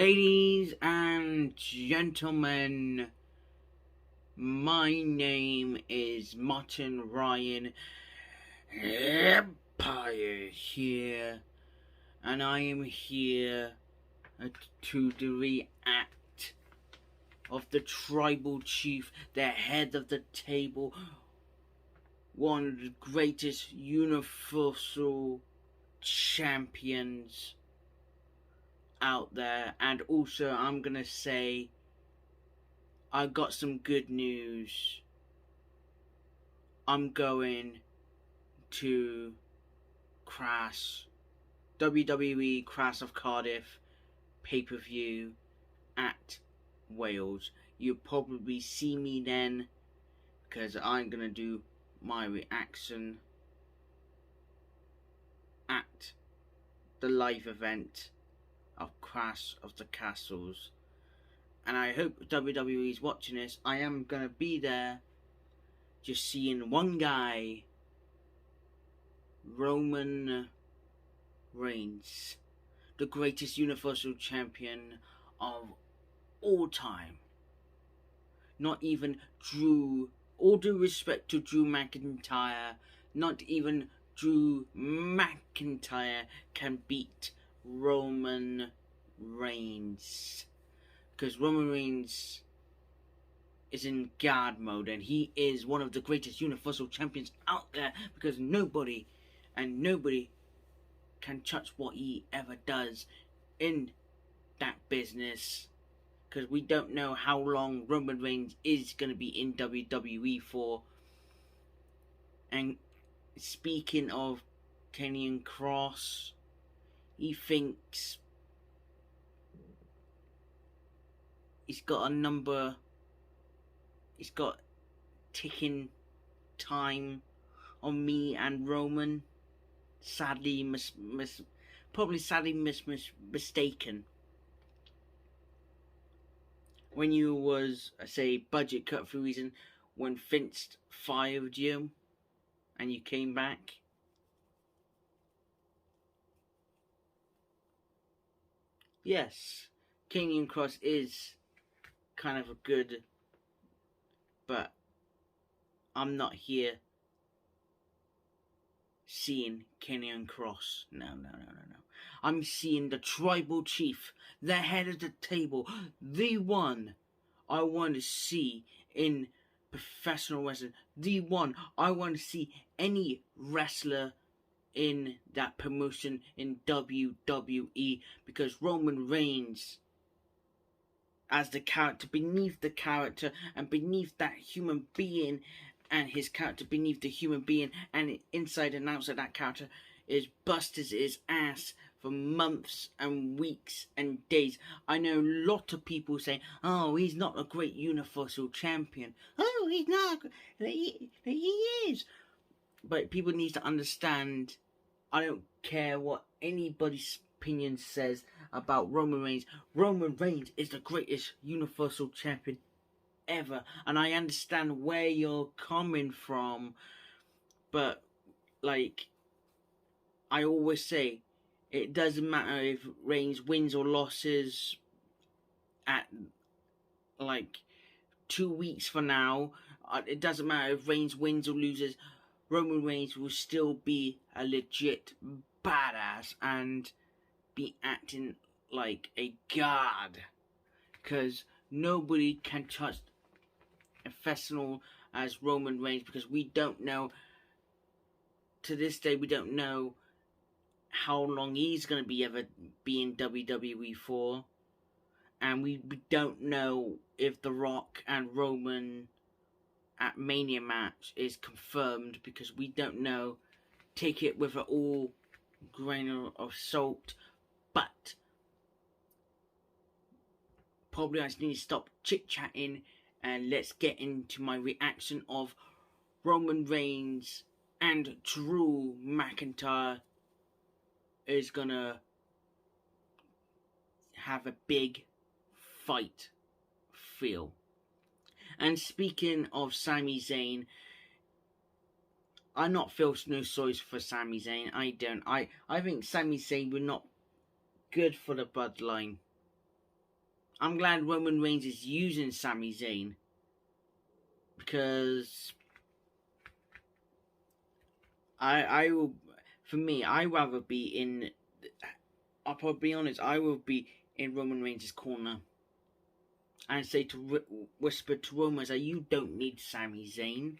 Ladies and gentlemen, my name is Martin Ryan Empire here, and I am here to react of the tribal chief, the head of the table, one of the greatest universal champions out there. And also I'm gonna say I got some good news. I'm going to WWE Crash of Cardiff pay-per-view at Wales. You'll probably see me then, because I'm gonna do my reaction at the live event of Crash of the Castles. And I hope WWE is watching this. I am gonna be there, just seeing one guy, Roman Reigns, the greatest Universal Champion of all time. Not even Drew, all due respect to Drew McIntyre, not even Drew McIntyre can beat Roman Reigns. Because Roman Reigns is in God mode, and he is one of the greatest Universal Champions out there, because nobody can touch what he ever does in that business. Because we don't know how long Roman Reigns is going to be in WWE for. And speaking of Kenyon Cross, he thinks he's got a number, he's got ticking time on me and Roman. Sadly mistaken. When you was, I say, budget cut for a reason, when Vince fired you and you came back. Yes, Kenyon Cross is kind of a good, but I'm not here seeing Kenyon Cross. No. I'm seeing the tribal chief, the head of the table, the one I want to see in professional wrestling, the one I want to see any wrestler in that promotion in WWE, because Roman Reigns, as the character, beneath the character, and beneath that human being, and his character beneath the human being, and inside and outside that character, is busted his ass for months and weeks and days. I know a lot of people say, oh, he's not a great Universal Champion. Oh, he's not. He is. But people need to understand, I don't care what anybody's opinion says about Roman Reigns. Roman Reigns is the greatest Universal Champion ever. And I understand where you're coming from. But, like, I always say, it doesn't matter if Reigns wins or loses at, like, 2 weeks from now. It doesn't matter if Reigns wins or loses. Roman Reigns will still be a legit badass and be acting like a god. Because nobody can touch a professional as Roman Reigns, because we don't know, to this day, we don't know how long he's going to be in WWE for. And we don't know if The Rock and Roman at Mania match is confirmed, because we don't know. Take it with an all grain of salt. But probably I just need to stop chit-chatting and let's get into my reaction of Roman Reigns and Drew McIntyre is gonna have a big fight feel. And speaking of Sami Zayn, I not feel no sorry for Sami Zayn. I don't. I think Sami Zayn were not good for the bloodline. I'm glad Roman Reigns is using Sami Zayn, because I will, for me, I'd rather be in, I'll probably be honest, I will be in Roman Reigns' corner and say to whisper to Roman that you don't need Sami Zayn.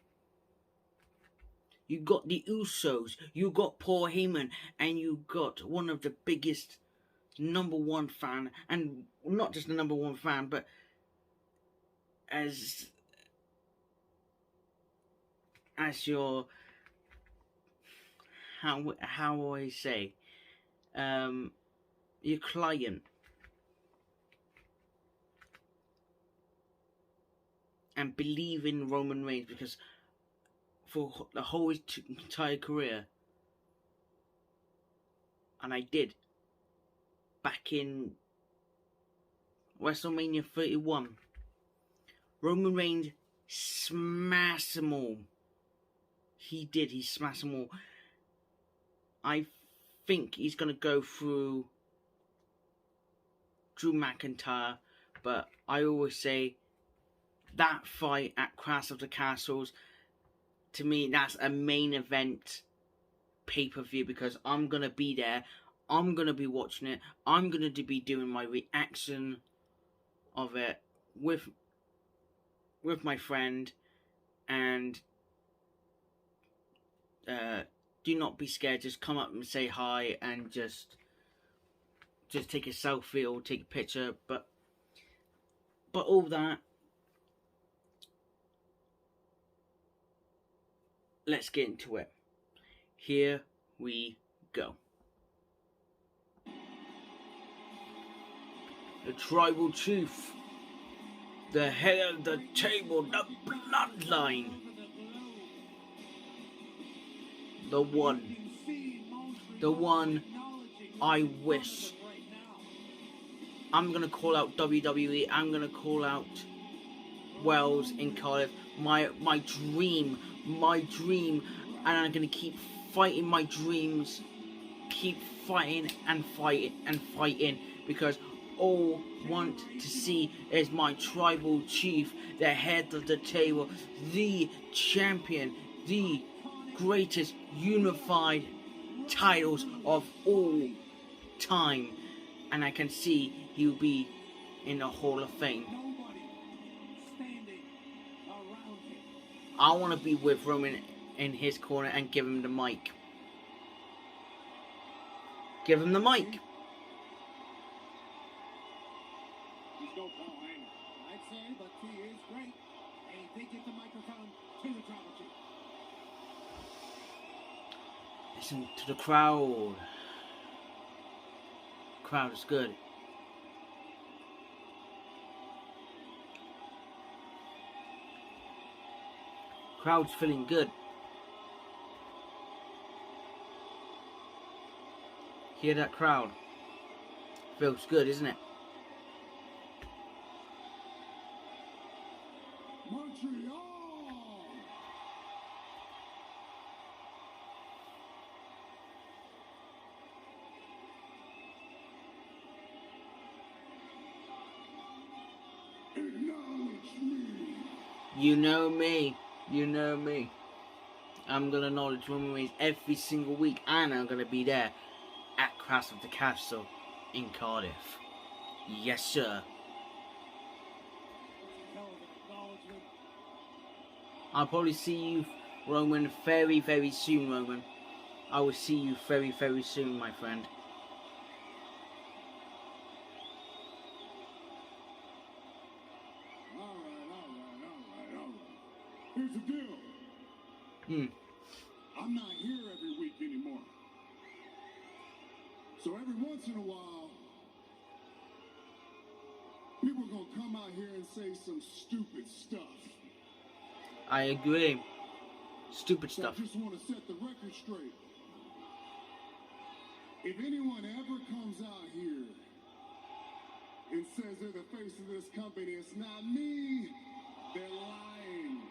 You got the Usos, you got Paul Heyman, and you got one of the biggest #1 fan, and not just the #1 fan, but as your, how I say, your client, and believe in Roman Reigns, because for the whole entire career, and I did, back in WrestleMania 31, Roman Reigns smashed them all. He did, he smashed them all. I think he's going to go through Drew McIntyre, but I always say that fight at Clash of the Castles, to me, that's a main event pay-per-view, because I'm going to be there, I'm going to be watching it, I'm going to be doing my reaction of it with my friend, and do not be scared, just come up and say hi, and just take a selfie or take a picture, but all that, let's get into it. Here we go. The Tribal Chief, the head of the table, the bloodline, the one I wish. I'm going to call out WWE, I'm going to call out Wells in Cardiff, my dream, and I'm going to keep fighting my dreams, keep fighting and fighting, because all want to see is my Tribal Chief, the head of the table, the champion, the greatest unified titles of all time, and I can see he'll be in the Hall of Fame. I want to be with Roman in his corner and give him the mic. Give him the mic. He's no Paul Heyman, I'd say, but he is great. And he did get the microphone to the Tribal Chief. Listen to the crowd. The crowd is good. Crowd's feeling good. Hear that crowd? Feels good, isn't it? Montreal! Acknowledge me. You know me. You know me. I'm going to acknowledge Roman Reigns every single week, and I'm going to be there at Clash of the Castle in Cardiff. Yes, sir. I'll probably see you, Roman, very, very soon, Roman. I will see you very, very soon, my friend. All right. Here's the deal. I'm not here every week anymore. So every once in a while, people are going to come out here and say some stupid stuff. I agree. Stupid So stuff. I just want to set the record straight. If anyone ever comes out here and says they're the face of this company, it's not me, they're lying.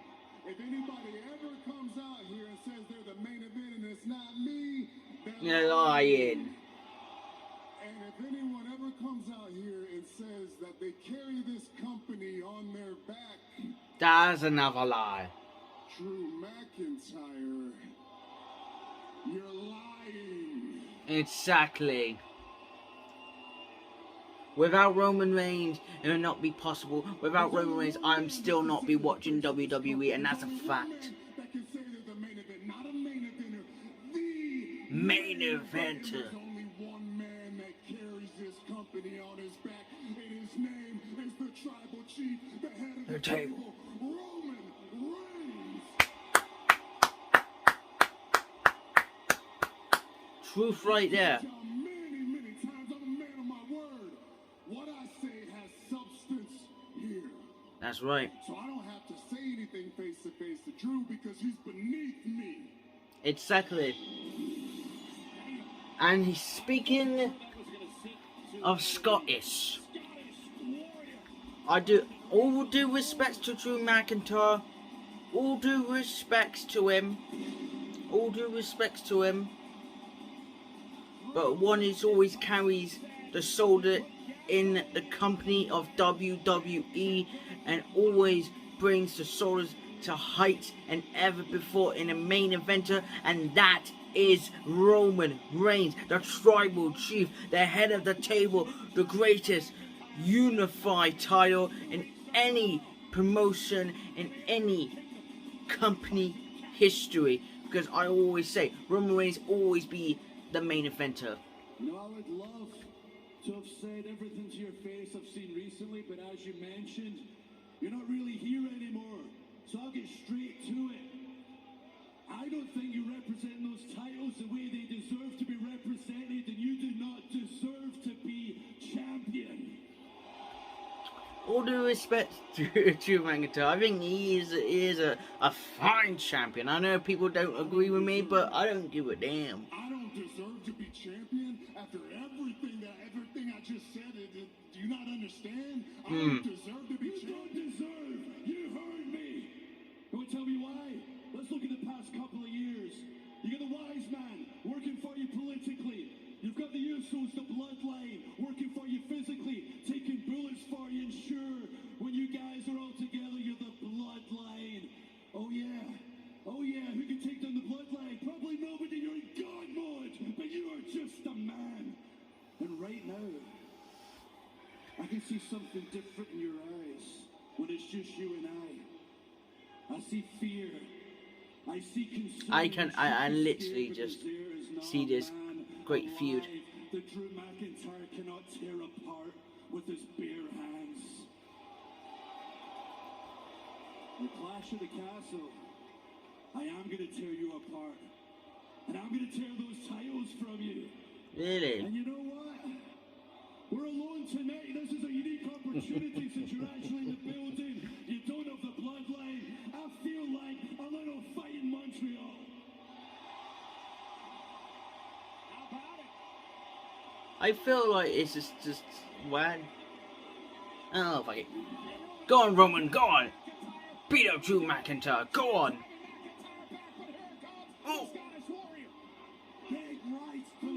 If anybody ever comes out here and says they're the main event and it's not me, They're lying. And if anyone ever comes out here and says that they carry this company on their back. That's another lie. Drew McIntyre, you're lying. Exactly. Without Roman Reigns, it would not be possible. Without Roman Reigns, I'm still not be watching WWE, and that's a fact. That can say they're the main event, not a main eventer, the Main eventer. There's only one man that carries this company on his back, and his name is the Tribal Chief, the head of the table, Roman Reigns. Truth right there. Many times I'm a man of my word. What I say has substance here. That's right. So I don't have to say anything face to face to Drew because he's beneath me. Exactly. And he's speaking of Scottish. I do all due respects to Drew McIntyre. All due respects to him. All due respects to him. But one is always carries the shoulder in the company of WWE and always brings the shoulders to heights and ever before in a main eventer, and that is Roman Reigns, the Tribal Chief, the head of the table, the greatest unified title in any promotion, in any company history. Because I always say, Roman Reigns always be the main eventer. No, I would love to have said everything to your face I've seen recently, but as you mentioned, you're not really here anymore. So I'll get straight to it. I don't think you represent those titles the way they deserve to be represented, and you do not deserve to be champion. All due respect to Drew McIntyre, I think he is a fine champion. I know people don't agree with me, but I don't give a damn. I don't deserve to be champion after everything I just said. Do you not understand? I don't deserve to be champion. You don't deserve. You heard me. You want to tell me why? Let's look at the past couple of years. You got the wise man working for you politically. You've got the Usos, the bloodline, working for you physically, taking bullets for you, and sure, when you guys are all together, you're the bloodline. Oh yeah, who can take down the bloodline? Probably nobody. You're in God mode, but you are just a man. And right now, I can see something different in your eyes when it's just you and I see fear. I see concern. I literally just see this great feud. That Drew McIntyre cannot tear apart with his bare hands. The Clash of the Castle. I am going to tear you apart. And I'm going to tear those titles from you. Really? And you know what? We're alone tonight. This is a unique opportunity since you're actually in the building. You don't have the bloodline. I feel like a little fight in Montreal. How about it? I feel like it's just wag. Oh, fuck it. Go on, Roman, go on. Beat up Drew McIntyre, go on. Oh. Big rights to the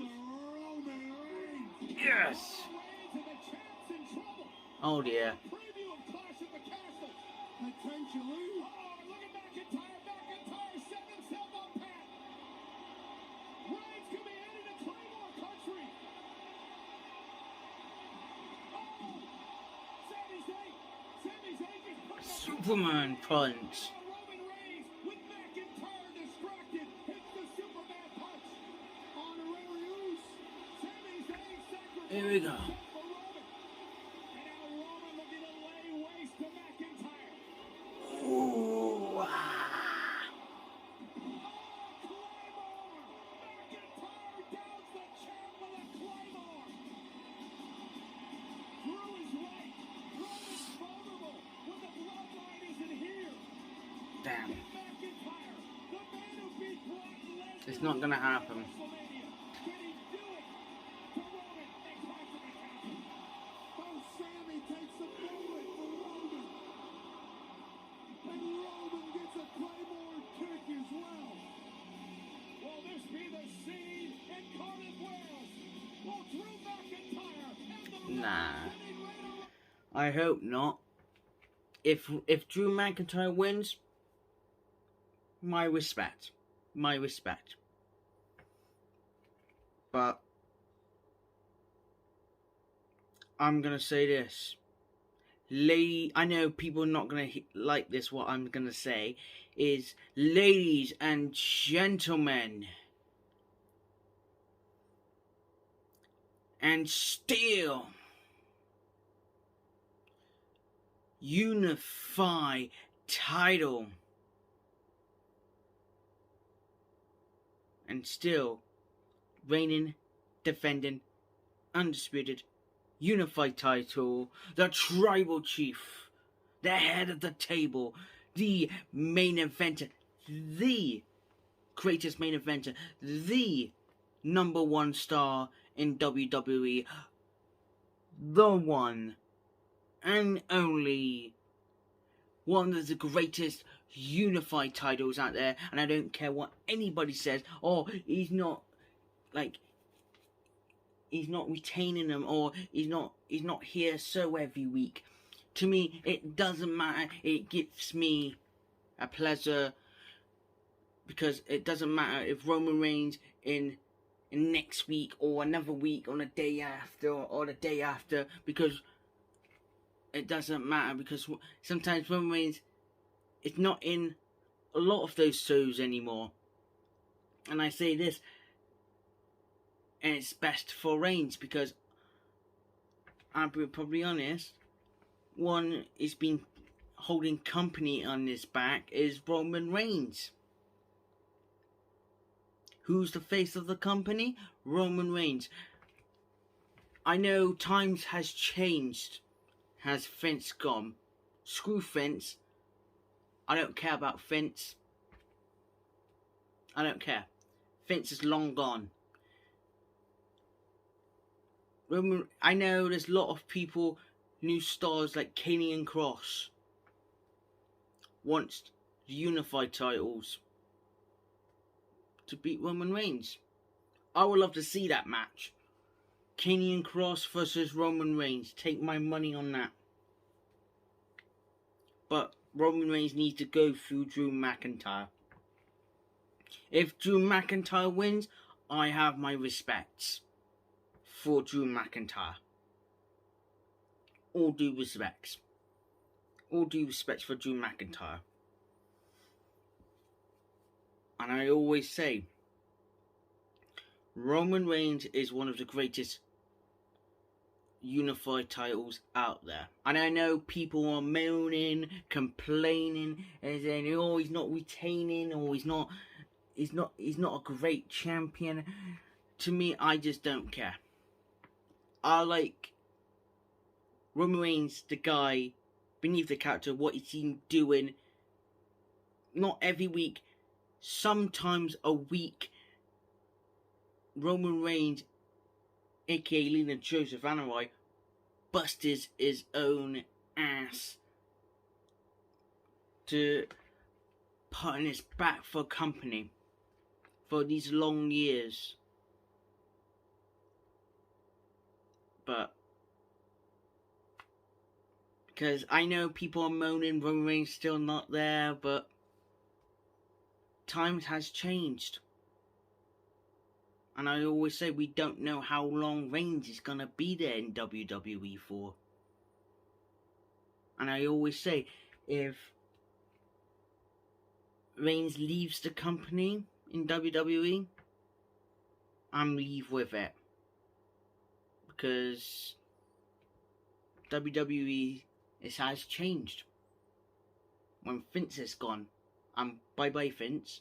Roman Reigns. Yes. Oh dear. Preview of Clash of the Castle. Potentially. Look at McIntyre. McIntyre setting himself up pat. Reigns could be headed to Claymore country. Sami Zayn just put Superman punch. Roman Reigns with McIntyre distracted. Hits the Superman punch. Honorary use. Sami Zayn sacrifices. Here we go. For Roman. And now Roman looking to lay waste to McIntyre. Ooh. Oh, Claymore! McIntyre downs the champ with a Claymore. Drew is right. Roman's vulnerable when the bloodline isn't here. Damn. McIntyre, the man who beat Brock Lesnar. It's not gonna happen. WrestleMania. Can he do it to Roman and Clash of the Castle? Oh, Sami takes the bullet for Roman. And Roman gets a Claymore kick as well. Will this be the scene in Cardiff, Wales? Will Drew McIntyre and the Nah. winning Raiders I hope not. If Drew McIntyre wins, my respect. My respect. But I'm going to say this. I know people are not going to like this, what I'm going to say is, ladies and gentlemen, and still unify title, and still reigning, defending, undisputed unified title, the tribal chief, the head of the table, the main eventer, the greatest main eventer, the number one star in WWE, the one and only, one of the greatest unified titles out there. And I don't care what anybody says, oh, he's not retaining them, or he's not here so every week. To me, it doesn't matter. It gives me a pleasure, because it doesn't matter if Roman Reigns in next week, or another week, on the day after, or the day after, because it doesn't matter, because sometimes Roman Reigns is not in a lot of those shows anymore. And I say this, and it's best for Reigns, because I'll be probably honest, one is been holding company on his back is Roman Reigns. Who's the face of the company? Roman Reigns. I know times has changed. Has Vince gone? Screw Vince. I don't care about Vince. I don't care. Vince is long gone. I know there's a lot of people, new stars like Karrion Kross, wants the unified titles to beat Roman Reigns. I would love to see that match. Karrion Kross versus Roman Reigns. Take my money on that. But Roman Reigns needs to go through Drew McIntyre. If Drew McIntyre wins, I have my respects for Drew McIntyre. All due respects. All due respects for Drew McIntyre. And I always say, Roman Reigns is one of the greatest unified titles out there. And I know people are moaning, complaining, and saying, oh, he's not retaining, or he's not a great champion. To me, I just don't care. I like Roman Reigns, the guy beneath the character, what he's been doing. Not every week, sometimes a week. Roman Reigns, aka Lena Joseph Anoa'i, busted his own ass to put on his back for company for these long years. But because I know people are moaning Roman Reigns still not there, but times has changed. And I always say, we don't know how long Reigns is going to be there in WWE for. And I always say, if Reigns leaves the company in WWE, I'm leave with it. Because WWE has changed. When Vince is gone, bye-bye Vince.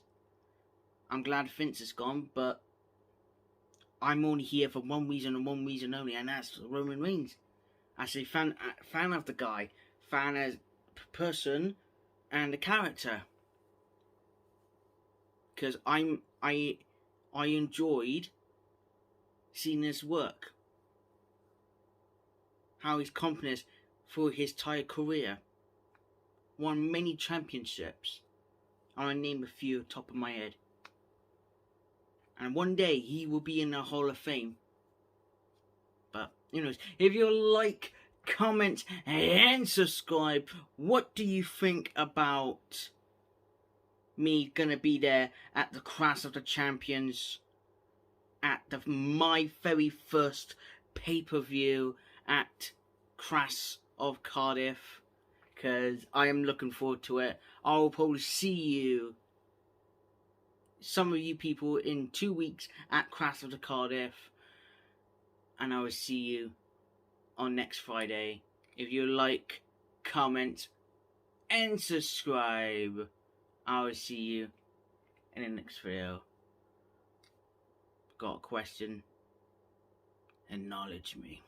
I'm glad Vince is gone, but I'm only here for one reason and one reason only, and that's Roman Reigns. As a fan of the guy, fan as a person and a character. Because I enjoyed seeing his work. How he's confident through his entire career. Won many championships. I'll name a few top of my head. And one day he will be in the Hall of Fame. But, anyways, if you like comment, and subscribe. What do you think about me gonna be there at the Clash of the Champions, at my very first pay-per-view at Clash of Cardiff? Because I am looking forward to it. I will probably see you, some of you people, in 2 weeks at Clash of the Cardiff. And I will see you on next Friday. If you like, comment, and subscribe, I will see you in the next video. Got a question? Acknowledge me.